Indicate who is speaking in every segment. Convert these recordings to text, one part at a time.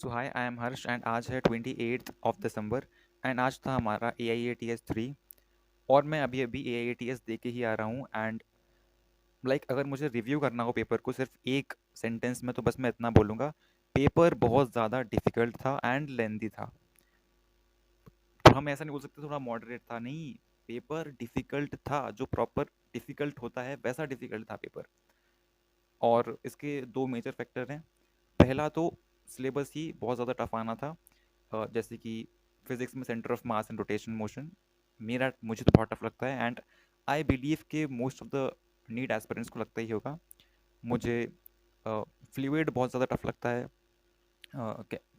Speaker 1: So hi I am Harsh and आज है 28th of December and आज था हमारा AIATS 3 और मैं अभी अभी AIATS दे के ही आ रहा हूँ एंड अगर मुझे रिव्यू करना हो पेपर को सिर्फ एक सेंटेंस में तो बस मैं इतना बोलूँगा। पेपर बहुत ज़्यादा डिफ़िकल्ट था एंड लेंदी था। तो हम ऐसा नहीं बोल सकते थोड़ा मॉडरेट था, नहीं। पेपर डिफ़िकल्ट था, जो प्रॉपर डिफ़िकल्ट होता है वैसा डिफ़िकल्ट था पेपर। और इसके दो मेजर फैक्टर हैं। पहला तो सिलेबस ही बहुत ज़्यादा टफ आना था। जैसे कि फिजिक्स में centre of mass and rotation motion मेरा मुझे तो बहुत टफ लगता है एंड आई बिलीव के most of the NEET aspirants को लगता ही होगा। मुझे फ्लूइड बहुत ज़्यादा टफ लगता है।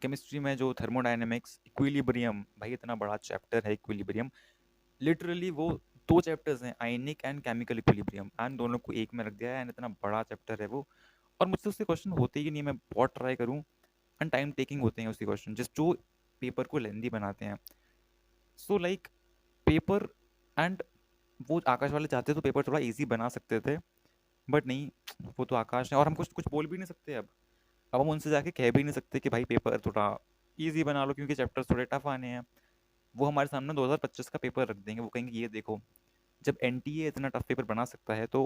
Speaker 1: केमिस्ट्री में जो थर्मोडायनेमिक्स इक्विलिब्रियम, भाई इतना बड़ा चैप्टर है इक्विलिब्रियम। लिटरली वो दो चैप्टर्स हैं, आयनिक एंड केमिकल इक्विलिब्रियम, एंड दोनों को एक में रख दिया है एंड इतना बड़ा चैप्टर है वो। और मुझसे उससे क्वेश्चन होते ही नहीं, मैं बहुत ट्राई करूँ एंड टाइम टेकिंग होते हैं उसके क्वेश्चन जिस जो पेपर को लेंदी बनाते हैं। सो पेपर एंड वो आकाश वाले चाहते तो पेपर थोड़ा इजी बना सकते थे, बट नहीं। वो तो आकाश है और हम कुछ कुछ बोल भी नहीं सकते अब हम उनसे जाके कह भी नहीं सकते कि भाई पेपर थोड़ा इजी बना लो क्योंकि चैप्टर्स थोड़े टफ आने हैं। वो हमारे सामने 2025 का पेपर रख देंगे, वो कहेंगे ये देखो, जब NTA इतना टफ पेपर बना सकता है तो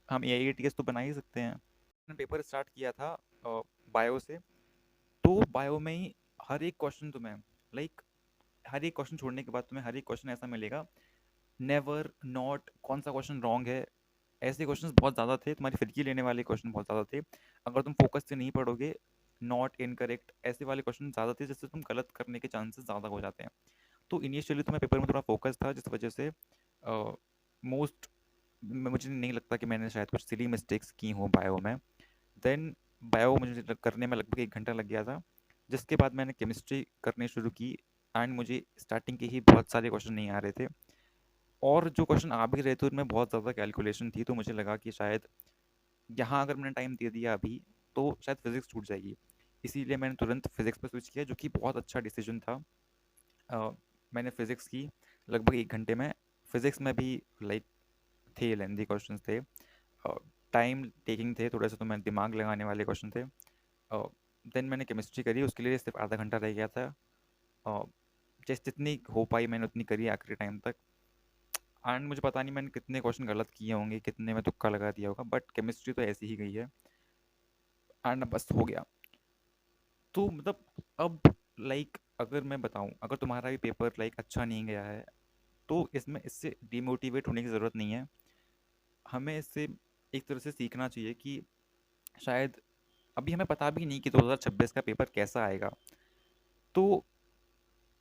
Speaker 1: हम AIATS तो बना ही सकते हैं। मैंने पेपर स्टार्ट किया था बायो से। तो बायो में ही हर एक क्वेश्चन तुम्हें लाइक हर एक क्वेश्चन छोड़ने के बाद तुम्हें हर एक क्वेश्चन ऐसा मिलेगा, नेवर, नॉट, कौन सा क्वेश्चन रॉन्ग है। ऐसे क्वेश्चंस बहुत ज़्यादा थे, तुम्हारी फिरकी लेने वाले क्वेश्चन बहुत ज़्यादा थे। अगर तुम फोकस से नहीं पढ़ोगे, नॉट, इनकरेक्ट, ऐसे वाले क्वेश्चन ज़्यादा थे जिससे तुम गलत करने के चांसेस ज़्यादा हो जाते हैं। तो इनिशियली तो मैं पेपर में थोड़ा फोकस था जिस वजह से मोस्ट मुझे नहीं लगता कि मैंने शायद कुछ सिली मिस्टेक्स की हों बायो में। देन बायो मुझे करने में लगभग 1 घंटा लग गया था, जिसके बाद मैंने केमिस्ट्री करनी शुरू की एंड मुझे स्टार्टिंग के ही बहुत सारे क्वेश्चन नहीं आ रहे थे। और जो क्वेश्चन आ भी रहे थे उनमें बहुत ज़्यादा कैलकुलेशन थी, तो मुझे लगा कि शायद यहाँ अगर मैंने टाइम दे दिया अभी तो शायद फिज़िक्स छूट जाएगी। इसीलिए मैंने तुरंत फिज़िक्स पे स्विच किया, जो कि बहुत अच्छा डिसीजन था। अ, मैंने फ़िज़िक्स की लगभग 1 घंटे में। फ़िज़िक्स में भी लाइक थे लेंदी क्वेश्चंस थे, टाइम टेकिंग थे थोड़ा सा, तो मैं दिमाग लगाने वाले क्वेश्चन थे। देन मैंने केमिस्ट्री करी, उसके लिए सिर्फ आधा घंटा रह गया था। जैसे जितनी हो पाई मैंने उतनी करी आखिरी टाइम तक। एंड मुझे पता नहीं मैंने कितने क्वेश्चन गलत किए होंगे, कितने में तुक्का लगा दिया होगा, बट केमिस्ट्री तो ऐसी ही गई है एंड बस हो गया। तो मतलब अब अगर मैं बताऊं, अगर तुम्हारा भी पेपर अच्छा नहीं गया है तो इसमें इससे डिमोटिवेट होने की ज़रूरत नहीं है। हमें इससे एक तरह से सीखना चाहिए कि शायद अभी हमें पता भी नहीं कि 2026 का पेपर कैसा आएगा। तो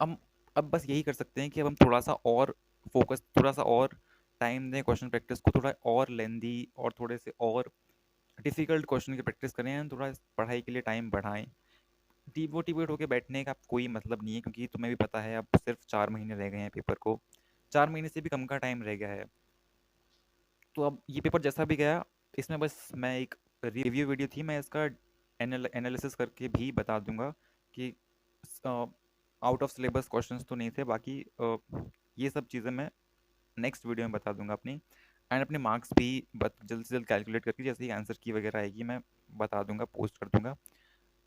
Speaker 1: हम अब बस यही कर सकते हैं कि अब हम थोड़ा सा और फोकस, थोड़ा सा और टाइम दें क्वेश्चन प्रैक्टिस को, थोड़ा और लेंदी और थोड़े से और डिफ़िकल्ट क्वेश्चन की प्रैक्टिस करें एंड थोड़ा पढ़ाई के लिए टाइम बढ़ाएं। डिमोटिवेट होकर बैठने का कोई मतलब नहीं है, क्योंकि तुम्हें भी पता है अब सिर्फ 4 महीने रह गए हैं पेपर को। 4 महीने से भी कम का टाइम रह गया है। तो अब ये पेपर जैसा भी गया, इसमें बस मैं एक रिव्यू वीडियो थी, मैं इसका एनालिसिस करके भी बता दूंगा कि आउट ऑफ सिलेबस क्वेश्चंस तो नहीं थे। बाकी ये सब चीज़ें मैं नेक्स्ट वीडियो में बता दूंगा अपनी। एंड अपने मार्क्स भी जल्द से जल्द कैलकुलेट करके जैसे ही आंसर की वगैरह आएगी मैं बता दूंगा, पोस्ट कर दूंगा।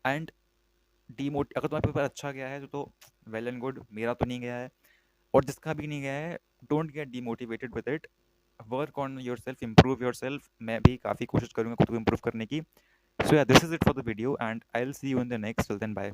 Speaker 1: एंड अगर तुम्हारा पेपर अच्छा गया है तो वेल एंड गुड, मेरा तो नहीं गया है। और जिसका भी नहीं गया है, don't get demotivated with it, work on your self, improve your self. मैं भी काफ़ी कोशिश करूँगा खुद को इम्प्रूव करने की। So ya, this is it for the video and I will see you in the next. Till then, bye.